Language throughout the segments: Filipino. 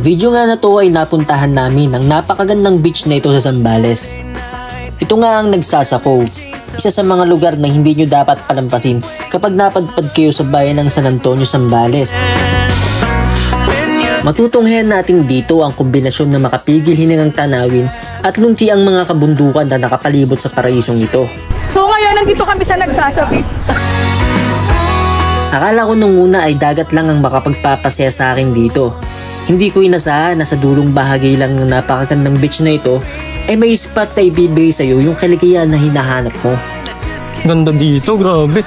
Sa video nga na to ay napuntahan namin ang napakagandang beach na ito sa Zambales. Ito nga ang Nagsasa Cove, isa sa mga lugar na hindi nyo dapat palampasin kapag napadpad kayo sa bayan ng San Antonio, Zambales. Matutunghayan natin dito ang kombinasyon ng makapigil hiningang tanawin at lunti ang mga kabundukan na nakapalibot sa paraisong ito. So ngayon nandito kami sa Nagsasa Beach. Akala ko nung una ay dagat lang ang makapagpapasaya sa akin dito. Hindi ko inasahan na sa dulong bahagi lang ng napakagandang beach na ito ay may spot na ibibigay sa'yo yung kaligayahan na hinahanap mo. Ganda dito, grabe.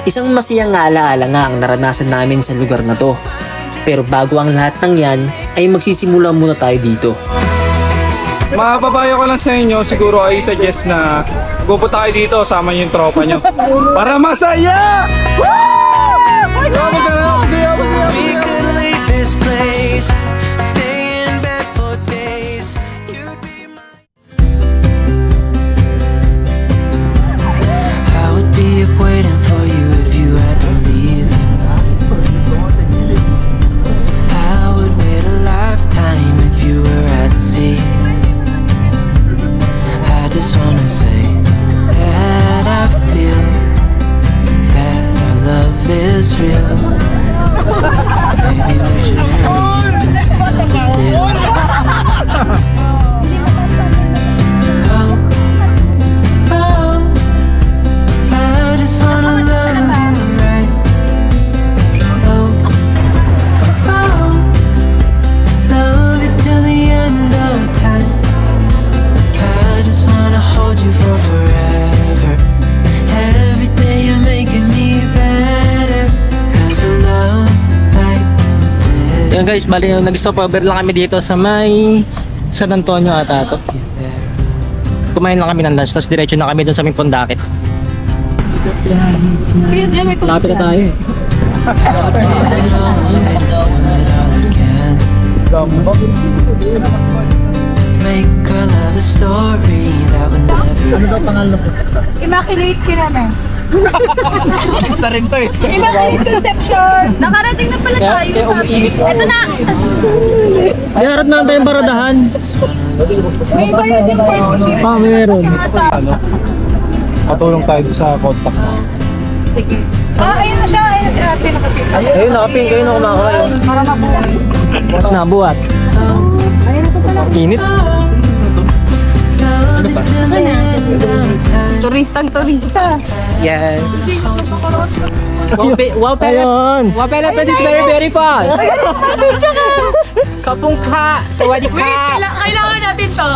Isang masayang alaala nga ang naranasan namin sa lugar na to. Pero bago ang lahat ng yan, ay magsisimula muna tayo dito. Mapapayo ko lang sa inyo, siguro ay suggest na pupunta kayo dito, sama niyo yung tropa nyo. Para masaya! We could leave this place, stay in bed for days. You'd be mine. I would be up waiting for you if you had to leave. I would wait a lifetime if you were at sea. I just wanna say that I feel that our love is real. Maybe we should hurry up and seal the deal. Oh, oh, I just wanna love you right. Oh, oh, love you till the end of time. I just wanna hold you for forever. Every day you're making me better. Cause I love like this. Yan guys, bali nag-stop over lang kami dito sa may San Antonio ata to. Kumain lang kami ng lunch, tapos diretso na kami dun sa aming Pondakit. Kaya diyan may Lapit na tayo eh. Make our love a story that would never. Ano daw pangalan ko? Immaculate Kinamen. Isa rin to eh. Immaculate Conception. Nakarating na pala tayo. Ito na. Ay, harap na tayong baradahan. May kayo din partnership. Meron. Ano? Patulong tayo sa contact. Sige. Ayun na siya. Ayun na si ate. Nakapit. Ayun, nakaping kayo na kumakain. Para mabuhat. Nabuhat. Ayun na pala. Init. Turista. Yes. Wow, Ayun. Wapelapet is very, very fun. Kapungka, sawadee Wait, kap. kailangan natin to.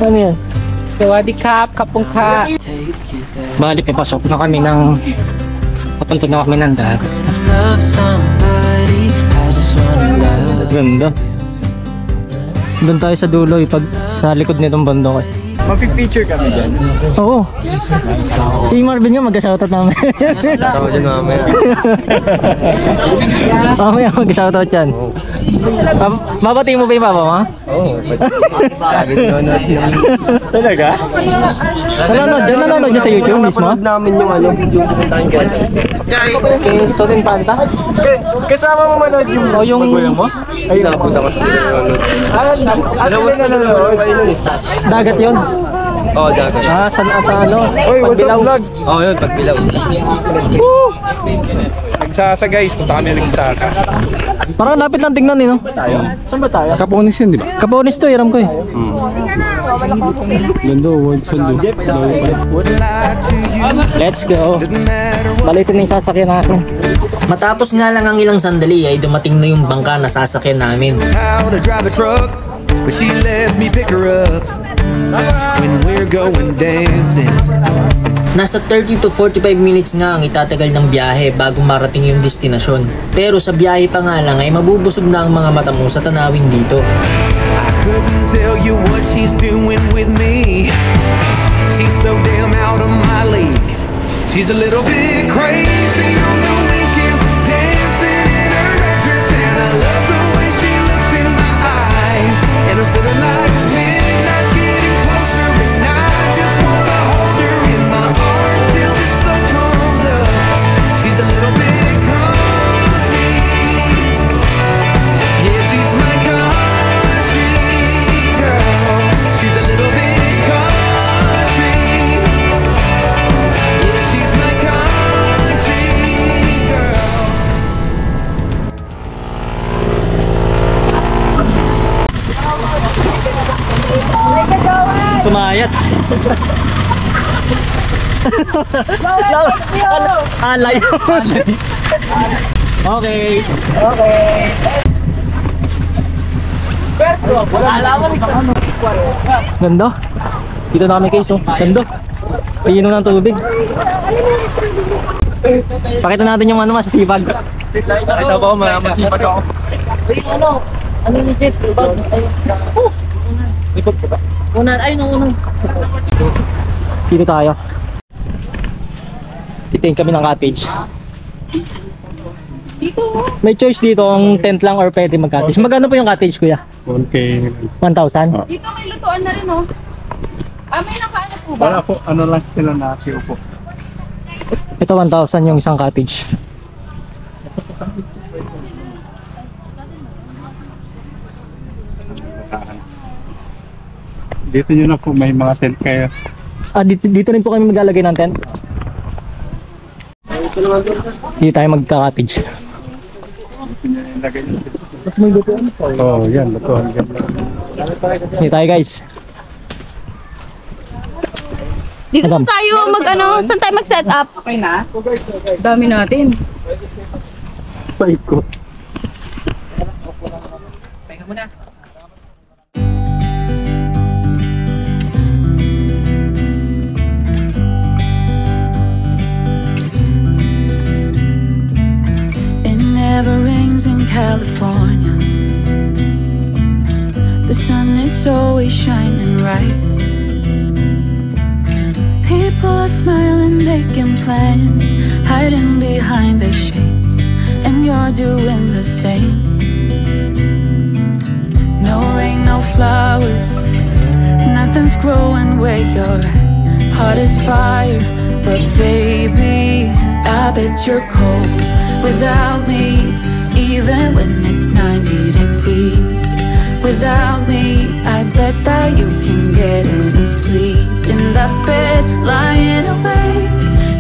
Ano yan? Sawadee kap, kapungka. Bali, papasok na kami ng... Papunta na kami ng dagat. Love somebody, I just wanna love. Ganda. Doon tayo sa dulo pag sa likod nitong bundok eh. Mag-feature kami dyan. Oo. Si Marvin nga mag-shoutout namin. Tawag dyan mamaya. Mamaya mag-shoutout yan. Mabatiin mo ba yung papa mo? Oo. Lagi nanonood yung... Talaga? Nanonood niya sa YouTube mismo? Napanood namin yung ano, yung pupuntahin kaya. Okay, so din panta? Kasama mo manood yung... O yung... mo? Ay, napunta ko sila nanonood. Sila nanonood? Dagat yun? Oo, dagat. Saan ano? Oy, what's up vlog? Oo, yun, Pagbilaw. Nagsasa guys, punta kami nagsasa. Parang lapit lang tingnan eh, no? Saan ba tayo? Kaponis yun, di ba? Kaponis to, hiram ko eh. Lando, world sando. Let's go. Balitin na yung sasakyan natin. Matapos nga lang ang ilang sandali ay dumating na yung bangka na sasakyan namin. How to drive a truck, but she lets me pick her up when we're going dancing. Nasa 30 to 45 minutes nga ang itatagal ng biyahe bago marating yung destinasyon. Pero sa biyahe pa nga lang ay mabubusog na ang mga mata mo sa tanawin dito. I couldn't tell you what she's doing with me. She's so damn out of my league. She's a little bit crazy on the weekends, dancing in her red dress, and I love the way she looks in my eyes. And I'm feeling like midnight's getting closer, and I just wanna hold her in my arms till the sun comes up. She's a little bit Sumayat. Alay. Okay. Ganda. Dito na kami guys, oh. Ganda. Painom ng tubig. Pakita natin yung ano, masisipag. Ito ba, masipag ako. Ano yung jet? Unan, ay, nung Dito tayo. Titingin kami ng cottage. dito. May choice dito kung tent lang or pwede mag-cottage. Magkano po yung cottage, kuya? 1K. 1,000? Dito may lutuan na rin, oh. Ah, may nakaano po ba? Wala po, ano lang sila na po. Ito 1,000 yung isang cottage. Dito nyo na po, may mga tent kayo. Ah, dito rin po kami maglalagay ng tent. Dito tayo magka-cottage. Oh, yan, lutuan. Dito tayo guys. Dito Madam. na tayo mag-ano, saan tayo mag-set up? Okay na? Dami natin. Paikot. It never rains in California. The sun is always shining bright. People are smiling, making plans, hiding behind their shades, and you're doing the same. No rain, no flowers, nothing's growing where you're at. Heart is fire, but baby, I bet you're cold without me, even when it's 90 degrees. Without me, I bet that you can get any sleep in that bed, lying awake.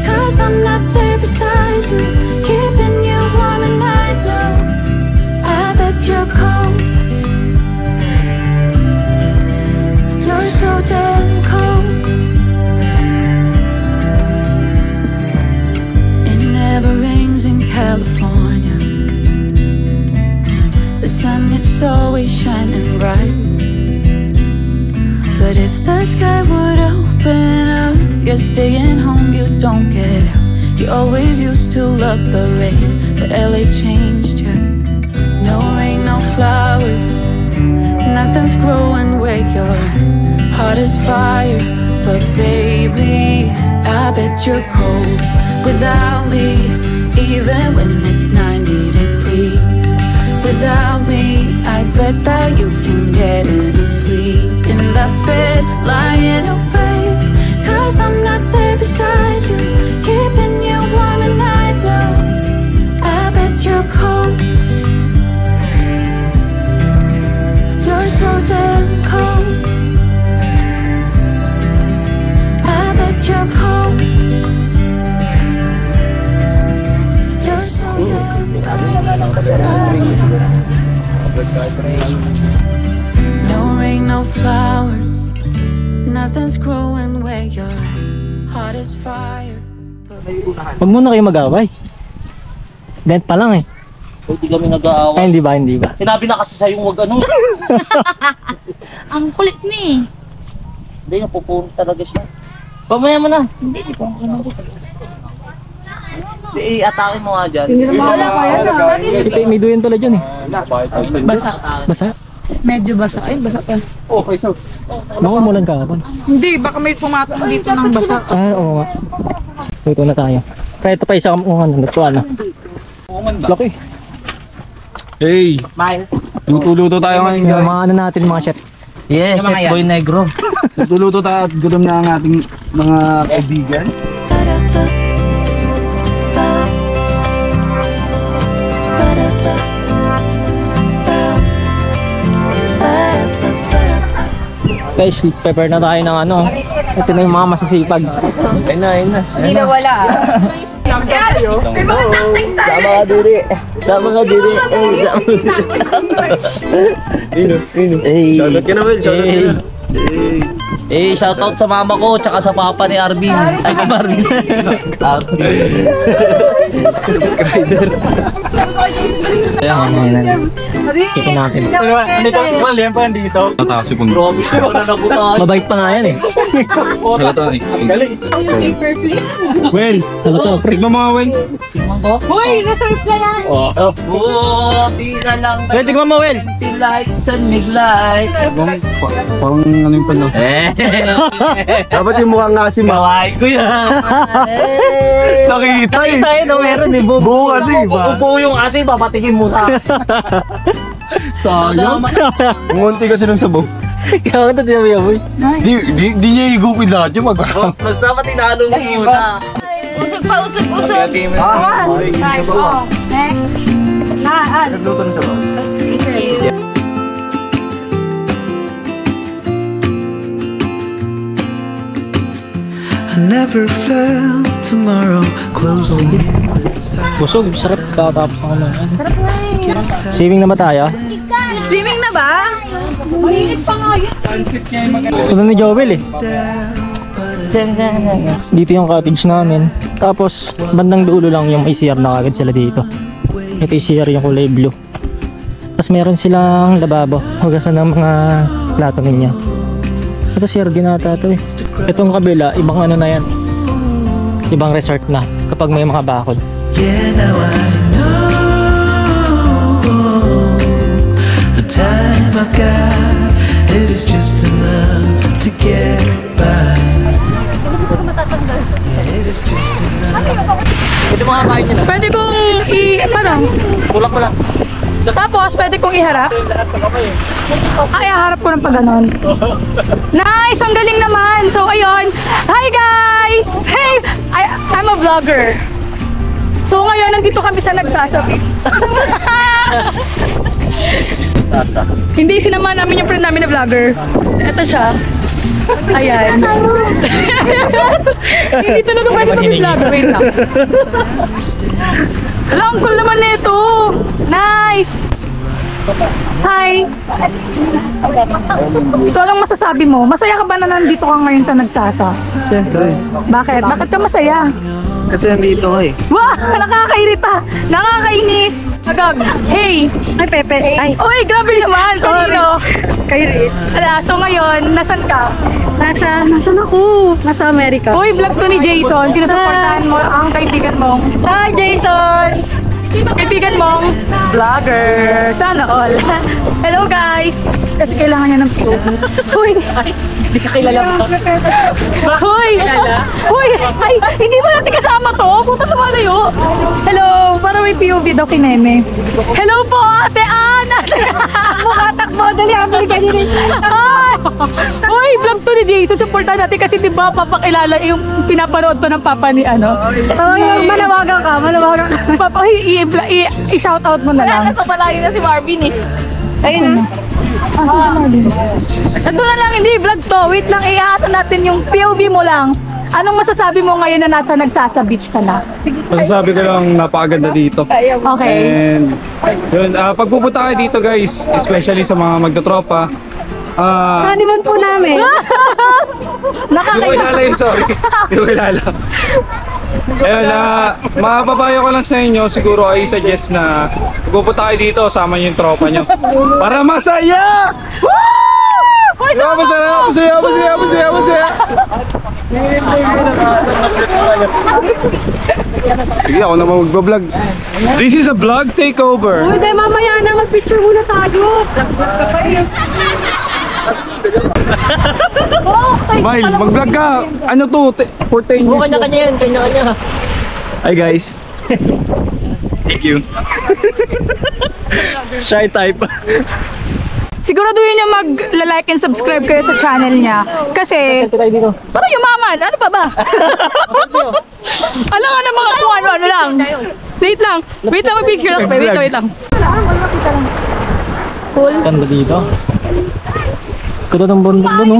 'Cause I'm not there beside you, keeping you warm and I know I bet you're cold. You're so damn cold. It never rains in California. The sun is always shining bright. But if the sky would open up, you're staying home, you don't get out. You always used to love the rain, but LA changed you. No rain, no flowers, nothing's growing where you're at. Heart is fire, but baby, I bet you're cold without me, even when it's 90 degrees. Without me, I bet that you can get any sleep in that bed, lying awake. 'Cause I'm not there beside you, keeping you warm and I know I bet you're cold. You're so damn cold. I bet you're cold. You're so damn cold. No rain, no flowers, nothing's growing where you're at. Heart is fire. Huwag muna kayo mag-away. Dent pa lang eh. Hindi kami nag-aaway. Ay, hindi ba, hindi ba? Sinabi na kasi sa'yo wag ano. Ang kulit ni. Hindi, napupuro talaga siya. Pamaya mo na. Hindi pa. I-atake mo nga dyan. Hindi naman wala kaya na. May duyan pala dyan eh. Basa. Basa? Medyo basa. Ay, basa pa. Okay, so. Makumulan ka kapon. Hindi, baka may pumatong dito ng basa. Ah, oo nga. Dito na tayo. Kaya ito pa isa kamungan. Lutuan na. Laki. Hey! Luto-luto tayo ngayon, Yung guys. mga ano natin, mga chef. Yes, Chef Boy Negro. Luto-luto tayo at gutom na ang ating mga kaibigan. Guys, prepare na tayo ng ano. Ito na yung mga masisipag. Ayun na. Hindi na wala. Sama ka diri. Sama ka diri. Shoutout ka na, Will. Shoutout ka na. Shoutout sa mama ko tsaka sa papa ni Arvin. Ay, ni Marvin. Subscriber. Kita natin. Dito, Mal, yan pa dito. Tatasi pong. Grabe siya, wala na po tayo. Mabait pa nga yan eh. Shoutout. Well, ano to? Tignan mo mga, Will. Uy, reserve na yan. Buti na lang. Well, tignan mo, Well. Lights and big lights. Parang ano yung panlaw. Dapat yung mukhang asim. Bawain ko yan. Nakikita eh. Tayo na meron eh. Buo kasi ba? Upo yung asin, papatingin mo sa Sayang. Ang unti kasi ng sabaw. Ikaw ito, di naman boy. Di niya igupin lahat yung Basta matinalo mo muna. Usog pa, usog. One. Time. Next. Nagluto ng sabaw. I never felt tomorrow closing in this fast. Busog, sarap. Kakatapos ako na. Swimming na ba tayo? Swimming na ba? Mainit pa nga yun. Sunod ni Joel eh. Dito yung cottage namin. Tapos, bandang dulo lang yung ICR na kagad sila dito. Ito ICR yung kulay blue. Tapos meron silang lababo. Hugasan ng mga plato niya. Ito CR ginata to eh. Itong kabila, ibang ano na yan. Ibang resort na kapag may mga bakod. Yeah, now I know the time I got, it is just enough to get by. Yeah, it is just enough. Ito mga bahay nila. Pwede kong paano? Tulak mo lang. Tapos, pwede kong iharap? Ay, harap ko ng pag ganon. Nice! Ang galing naman! So, ayun. Hi, guys! Hey! I'm a vlogger. So, ngayon, nandito kami sa nagsasabi. Hindi, sinama namin yung friend namin na vlogger. Ito siya. Ayan. Hindi talaga pwede mag-vlogger. Wait lang. Alam, cool naman nito. Nice. Hi. So, anong masasabi mo? Masaya ka ba na nandito ka ngayon sa Nagsasa? Siyempre. Bakit? Bakit ka masaya? Kasi nandito ko eh. Wah! Nakakairita! Nakakainis! Agag! Hey! Ay, Pepe! Ay! Uy, grabe naman! Kanino? Kay Rich. So ngayon, nasan ka? Nasaan ako? Nasa Amerika. Uy, vlog to ni Jason. Sinusuportahan mo ang kaibigan mong... Hi, Jason! Kaibigan mong vlogger. Sana all. Hello, guys! Kasi kailangan niya ng POV. Uy! Hindi ka kilala pa. Uy! Uy! Ay! Hindi mo natin kasama to? Punta sa malayo. Hello! Para may POV daw kineme. Hello po, Ate Ann! Makatakbo. Dali, Amerika din. Ay! Uy! Vlog to ni Jason. Supportan natin kasi diba papakilala yung pinapanood to ng papa ni ano. Manawagan ka. Manawagan ka. Papa, i-shoutout mo na lang. Nasa malayo na si Marvin eh. Ayun na. Ito na lang, hindi vlog to. Wait lang, ihaatan natin yung POV mo lang. Anong masasabi mo ngayon na nasa Nagsasa Beach ka na? Masasabi ko lang napakaganda dito. Okay. And yun, pag pupunta kayo dito guys, especially sa mga magdotropa, Honeymoon po namin. hindi ko kilala yun, sorry. Hindi ko kilala. Ayun, mapapayo ko lang sa inyo, siguro ay suggest na pupunta kayo dito, sama nyo yung tropa nyo. Para masaya! Masaya! Sige, ako naman magbablog. This is a vlog takeover. Hindi, mamaya na. Mag-picture muna tayo. Smile, mag-vlog ka. Ano to? For 10 years. Kanya-kanya yan, kanya-kanya. Hi guys. Thank you. Shy type. Siguraduhin niya mag-like and subscribe kayo sa channel niya. Kasi, parang yumaman. Ano pa ba? Alam nga na mga kung ano-ano lang. Wait lang. Wait lang, mag-picture lang. Wait lang. Cool. Ganda dito. Ganda ng bundok doon, no?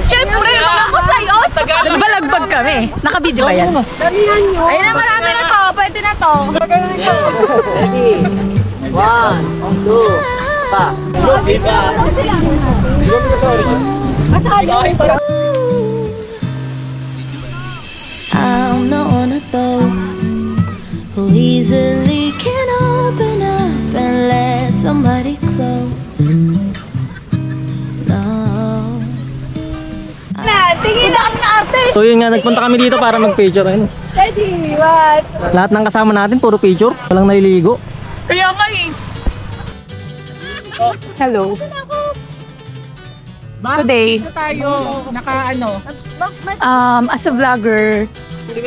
Siyempre, ako sa'yo. Balagbag kami. Naka-video ba yan? Ayun na, marami na to. Pwede na to. Ready? 1, 2, pa. I'm not one of those who easily can open up and let somebody close. No. Tingin na kami na ate. So yun nga, nagpunta kami dito para mag-picture. Ayun. Ready? What? Lahat ng kasama natin, puro picture. Walang naliligo. Kaya ka eh. Hello. Today, as a vlogger,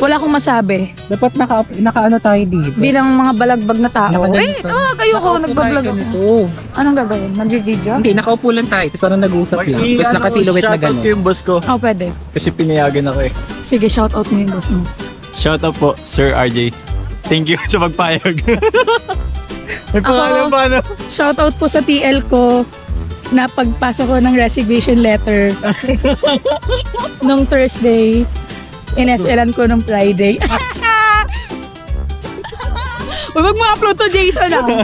wala akong masabi. Dapat naka-ano tayo dito. Bilang mga balagbag na tao. Nakaganito. Kayo ko, nagbablog ako. Anong gagawin? Mag-video? Hindi, nakaupo lang tayo. Tapos nag-uusap lang. Tapos naka-silhouette na gano'n. yung boss ko. Oh, pwede. Kasi pinayagan ako eh. Sige, shoutout mo yung boss mo. Shoutout po, Sir RJ. Thank you sa pagpayag. May pangalan pa, no? Shoutout po sa TL ko na pagpasok ko ng resignation letter nung Thursday. In-SLan ko nung Friday. Huwag mo upload to, Jason, ah.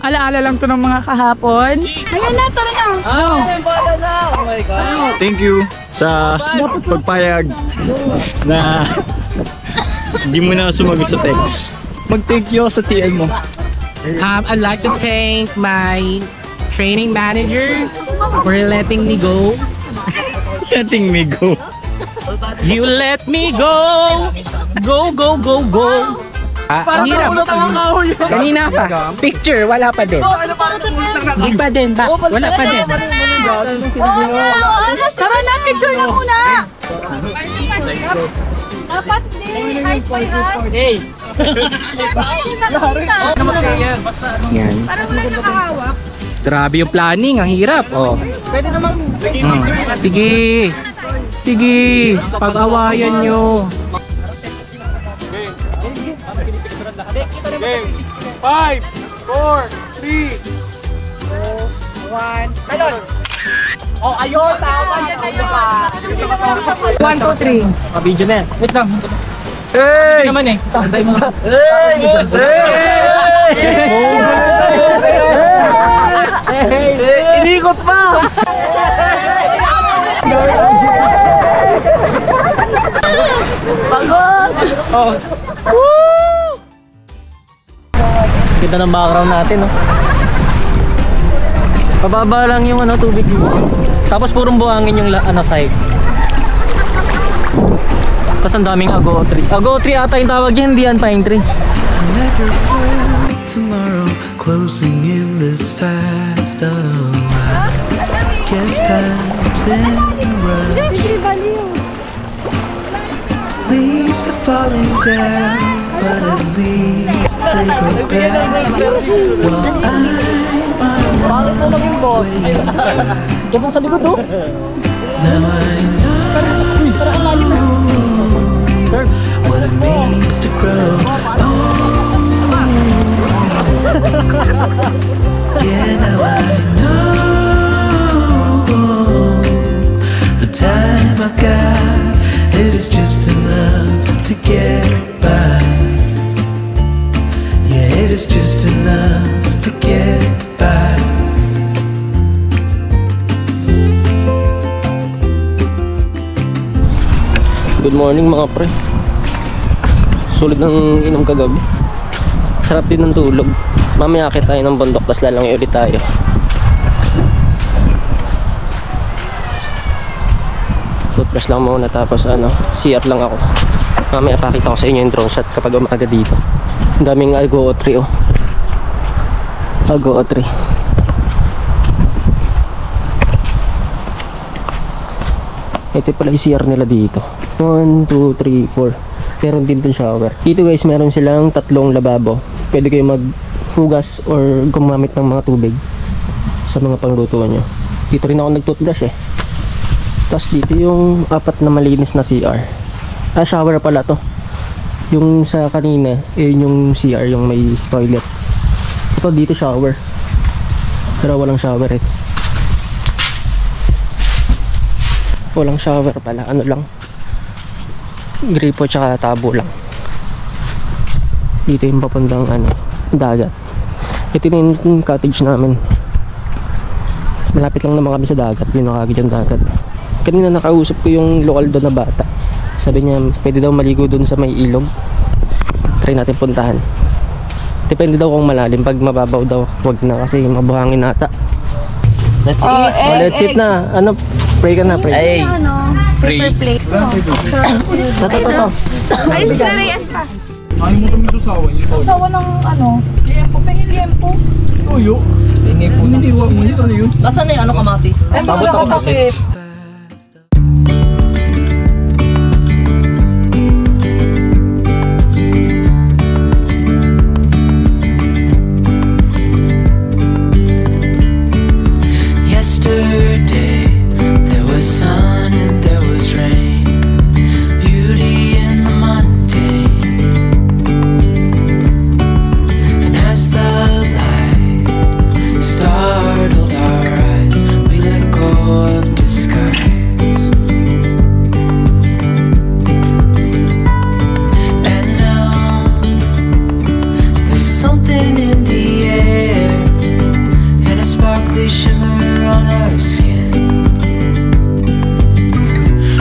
Alaala lang to ng mga kahapon. Ayan na, tara na. Oh my God. Thank you sa pagpayag na hindi mo na sumagot sa text. Mag-thank you sa TL mo. I'd like to thank my training manager for letting me go. Letting me go. You let me go! Go, go, go, go! Ang hirap. Kanina pa. Picture, wala pa din. Hindi pa din. Wala pa din. Tara na, picture na muna. Dapat din. Hard by hard. Yan. Grabe yung planning. Ang hirap. Oh. Sige. Sige. Pag-awayan nyo. Game. 5, 4, 3, 2, 1. Melon. Oh, ayun. Tama yan. 1, 2, 3. Video na yan. Wait lang. Hey! Naman eh. Anday mo. Hey! Inikot pa! Pagod! Oh. Kita ng background natin, no? Pababa lang yung tubig dito. Tapos purong buhangin yung side. Tapos ang daming ago tree. Ago tree ata yung tawag yan, hindi yan pine tree. I never felt tomorrow closing in this fast. Oh, I guess time's in a rush. Leaves are falling down, but at least they grow back. While I'm on a way back. Diyan sa likod, oh. Now I know what it means to grow. Yeah, now I know the time I got, it is just enough to get by. Yeah, it is just enough to get by. Good morning mga pre. Sulit ng inom kagabi. Sarap din ng tulog. Mamaya akit tayo ng bundok, tas lalangoy ulit tayo. Toothbrush lang muna, tapos CR lang ako. Mamaya pakita ko sa inyo yung drone shot kapag umaga dito. Ang daming Agoo tree, oh. Agoo tree. Ito pala yung CR nila dito. 1, 2, 3, 4. Meron din itong shower. Dito guys, meron silang 3 lababo. Pwede kayo maghugas or gumamit ng mga tubig sa mga panglutuan nyo. Dito rin ako nag-toothbrush eh. Tapos dito yung 4 na malinis na CR. Shower pala to. Yung sa kanina, yung CR, yung may toilet. Ito dito shower. Pero walang shower eh. Walang shower pala, gripo tsaka tabo lang. Dito yung papuntang dagat. Ito yung cottage namin. Malapit lang naman kami sa dagat. Yun ang agad yung dagat. Kanina nakausap ko yung lokal doon na bata. Sabi niya pwede daw maligo doon sa may ilog. Try natin puntahan. Depende daw kung malalim. Pag mababaw daw wag na kasi mabuhangin nata. Let's eat. Let's eat na. Pray ka na, pray. Ay, Paper plate. ito. Ay, sinarian pa. Ayaw mo kami susawa niyo. Sawa ng liempo. Pengin liempo. Tuyo. Hindi huwag mo yun. Ano yun? Nasaan na yung kamatis? Ay, mga nakatakip. Yesterday there was sun and there was rain, beauty in the mundane. And as the light startled our eyes, we let go of disguise. And now there's something in the air and a sparkly shimmer on our skin,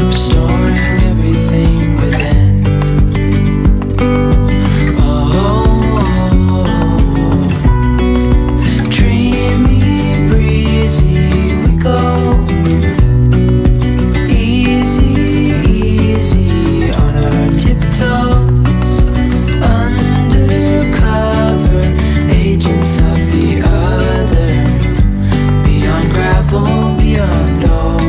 restoring everything within. Oh, dreamy, breezy, we go. Easy, easy on our tiptoes, undercover agents of the other. Beyond gravel, beyond all.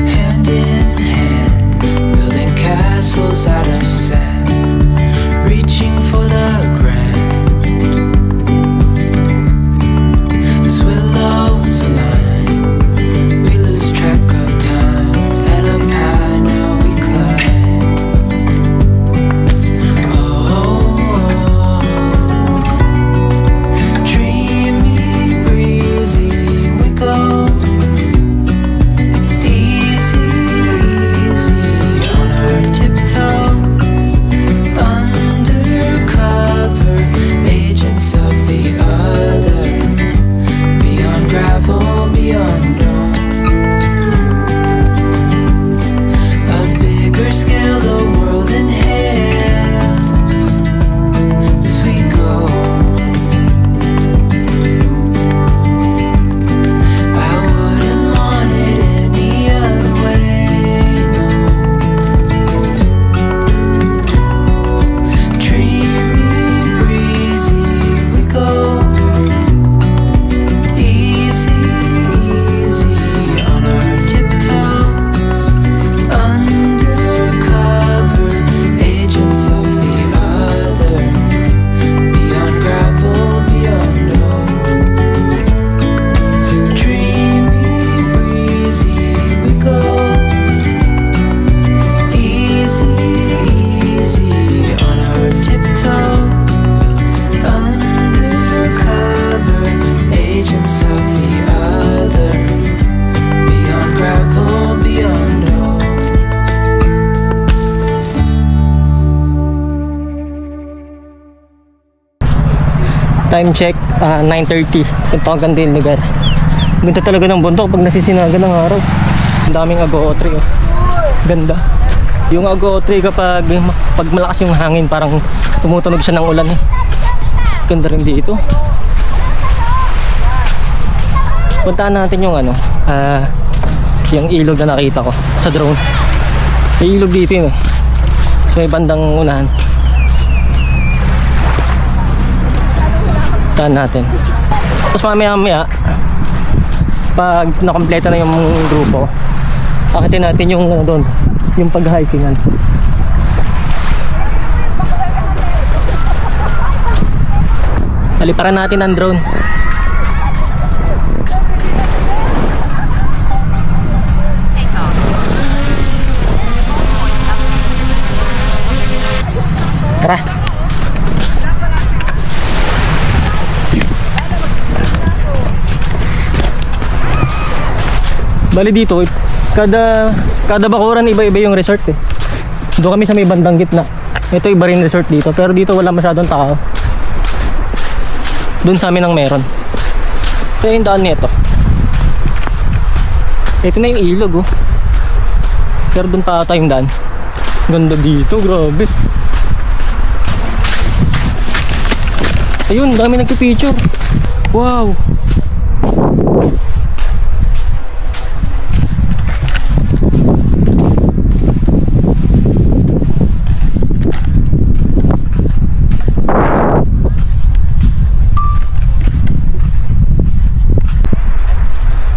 Hand in hand, building castles out of sand, reaching for the grand. As willows align, we lose track of time. Head up high, now we climb. Dreamy, breezy, we go. Easy, easy on our tiptoes, undercover agents of the other. Beyond gravel, beyond all. A bigger scale, the world inhales as we go. I wouldn't want it any other way, no. Dreamy, breezy, we go. Easy, easy on our tiptoes, undercover agents of the other. Beyond gravel, beyond all. Dreamy, breezy, we go. Easy, easy on our tiptoes, undercover agents of the other. Beyond gravel, beyond all. Time check, 9:30. Ito ang ganda yung lugar. Ganda talaga ng bundok pag nasisinagan ng araw. Ang daming agoo-tree. Oh. Ganda. Yung agoo-tree kapag malakas yung hangin, parang tumutunog siya ng ulan eh. Ganda rin dito. Puntahan natin yung yung ilog na nakita ko sa drone. May ilog dito yun eh. So may bandang unahan. Puntahan natin. Tapos mamaya pag nakompleto na yung grupo, akitin natin yung doon, yung pag-hikingan. Paliparan natin ang drone. Tara. Bali dito, kada bakuran iba-iba yung resort eh. Doon kami sa may bandang gitna. Ito iba rin resort dito, pero dito wala masyadong tao. Doon sa amin ang meron. Kaya yung daan nito. Ito na yung ilog oh. Pero doon pa ata yung daan. Ganda dito, grabe. Ayun, dami nagpipicture. Wow.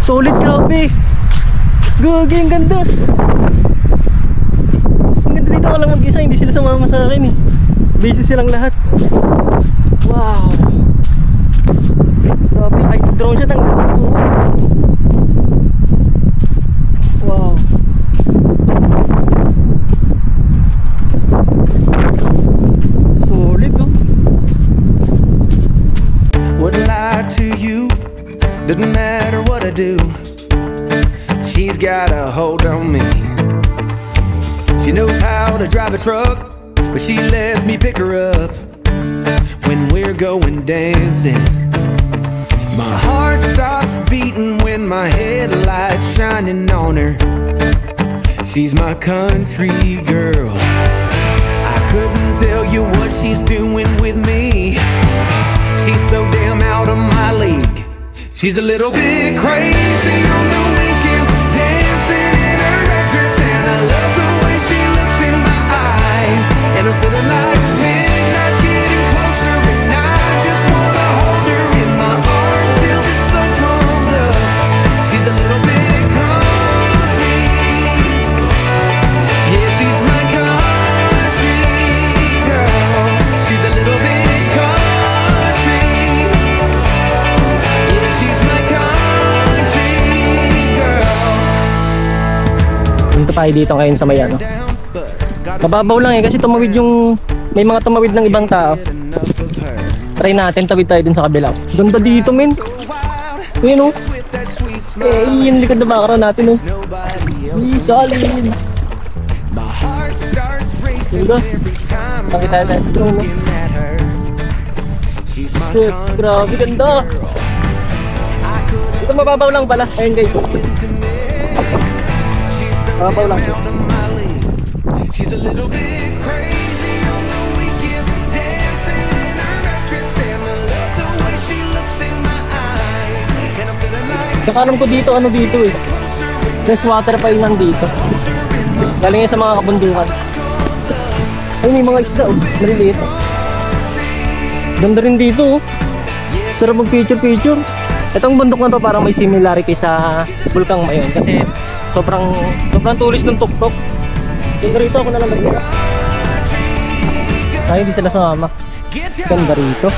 Solid, grabe. Gagi, ang ganda. Ang ganda dito, walang mag-isa. Hindi sila sumama sa akin eh. Busy silang lahat. Wow. Grabe, kahit drone shot ang ganda po. Wow. Solid oh. Wouldn't lie to you, doesn't matter what I do. She's got a hold on me. She knows how to drive a truck, but she lets me pick her up when we're going dancing. My heart stops beating when my headlights shining on her. She's my country girl. I couldn't tell you what she's doing with me. She's so damn out of my league. She's a little bit crazy on the weekends, dancing in her red dress, and I love the way she looks in my eyes. And I'm feeling like midnight's getting closer, and I just wanna hold her in my arms till the sun comes up. She's a little bit country, yeah, she's my country girl. She's a little bit country, yeah, she's my country girl. Punta tayo dito ngayon sa may ano. Mababaw lang eh kasi tumawid yung, may mga tumawid ng ibang tao. Try natin, tawid tayo dun sa kabila. Ganda dito men. Yun oh. Eh, yung likod na background natin oh. Solid. Ganda. Nakita natin ito oh. Shit, grabe ganda. Ito mababaw lang pala. Ayun guys. Mababaw lang. She's a little bit crazy on the weekends, dancing in her red dress, and I love the way she looks in my eyes. And I'm feeling like Kakalam ko dito, ano dito eh. Fresh water pa yun nandito. Galing yan sa mga kabundukan. Ay, may mga isda oh. Maliliit. Ganda rin dito oh. Sarap mag-picture-picture. Itong bundok na to parang may similarity sa Bulkang Mayon. Kasi sobrang tulis ng tuktok. Ganda rito, ako na lang mag-ira. Ay, hindi sila sumama. Ganda rito.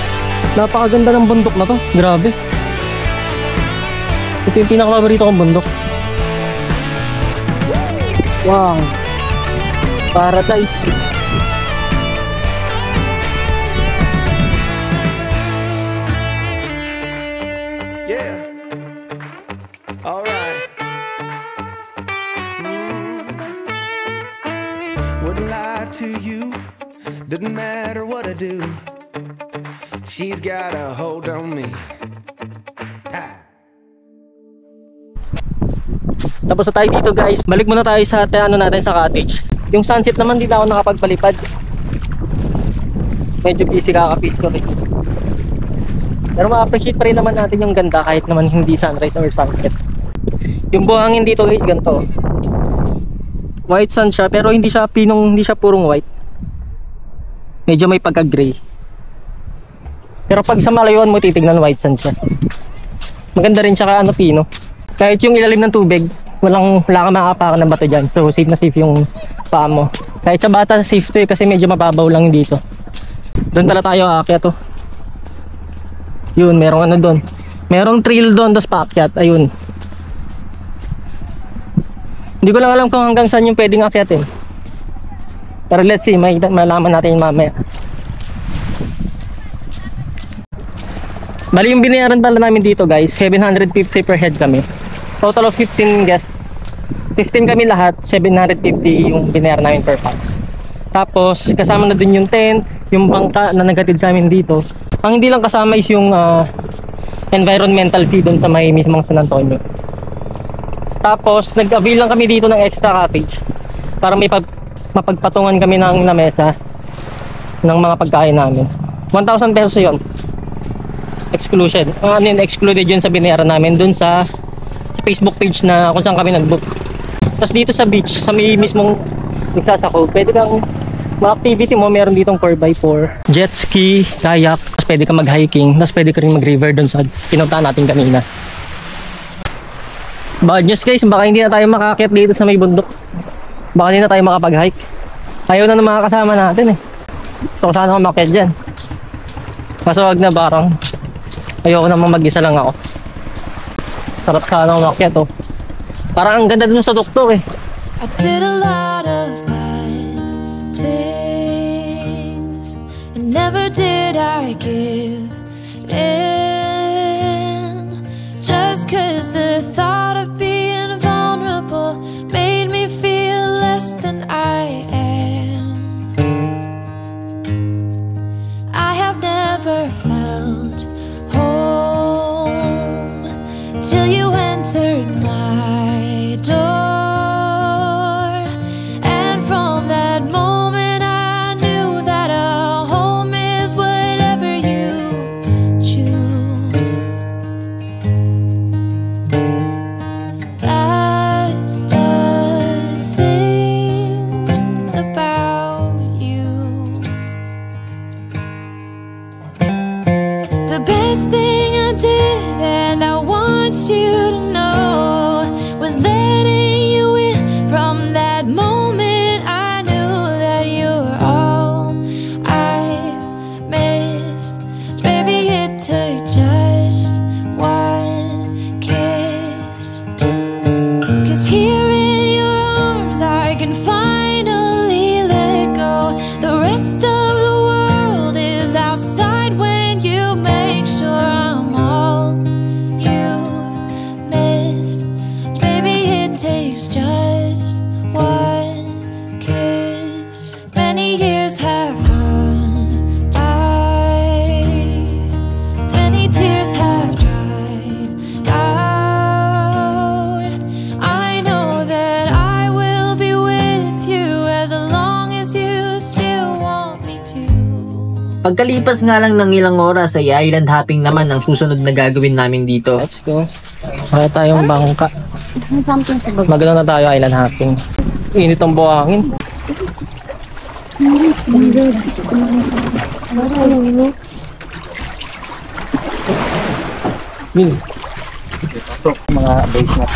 Napakaganda ng bundok na to. Grabe. Ito yung pinaka-paborito kong bundok. Wow. Paradise. yeah. All right. Wouldn't lie to you, doesn't matter what I do. She's got a hold on me. Ha. Tapos na tayo dito guys. Balik muna tayo sa ano natin sa cottage. Yung sunset naman dito ako nakapagpalipad. Medyo busy kaka-picture eh. Pero ma-appreciate pa rin naman natin yung ganda kahit naman hindi sunrise or sunset. Yung buhangin dito guys ganito. White sun siya pero hindi siya hindi siya purong white. Medyo may pagka-gray. Pero pag sa malayuan mo titignan white sun siya. Maganda rin siya ano pino. Kahit yung ilalim ng tubig, wala kang makakapakan ng bato dyan. So safe na safe yung paa mo. Kahit sa bata safe to eh, kasi medyo mababaw lang dito. Doon pala tayo aakyat oh. Yun, merong ano doon. Merong trail doon, tapos paakyat. Ayun. Hindi ko lang alam kung hanggang saan yung pwedeng akyatin. Pero let's see, malaman natin yung mamaya. Bali yung binayaran pala namin dito guys, 750 per head kami. Total of 15 guests. 15 kami lahat, 750 yung binayaran namin per pax. Tapos kasama na dun yung tent, yung bangka na naghatid sa amin dito. Ang hindi lang kasama is yung environmental fee dun sa may mismong San Antonio. Tapos nag-avail lang kami dito ng extra cottage para may mapagpatungan kami ng lamesa ng mga pagkain namin. 1,000 pesos yun. Exclusion. Excluded yun sa binayaran namin dun sa Facebook page na kung saan kami nag-book. Tapos dito sa beach, sa may mismong nagsasako, pwede kang ma-activity mo, meron ditong 4x4, jet ski, kayak, tapos pwede kang mag-hiking, tapos pwede ka rin mag-river doon sa pinuntahan natin kanina. Bad news guys, baka hindi na tayo makakakit dito sa may bundok. Baka hindi na tayo makapag-hike. Ayaw na ng mga kasama natin eh. Gusto ko sana umakyat dyan. Kaso wag na, parang ayoko naman mag-isa lang ako. Sarap sana umakyat oh. Parang ang ganda dun sa tuktok eh. I did a lot of bad things, and never did I give in. Just 'cause the thought of being vulnerable made me feel less than I am. I have never felt home till you entered my door, and from that moment I knew that a home is whatever you choose. That's the thing about you. The best thing I did, and I want you to know, was letting you in. From that moment I knew that you were all I missed. Baby, it took just one kiss. 'Cause here in your arms I can finally let go. The rest of the world is outside when you make sure I'm all you've missed. Baby, it takes just one kiss. Many years have gone by, many tears have dried out. I know that I will be with you as long as you still want me to. Pagkalipas nga lang ng ilang oras ay island hopping naman ang susunod na gagawin namin dito. Let's go. Wala tayong bangka. Magano na tayo island hopping. Init ang buhangin. Mga base na.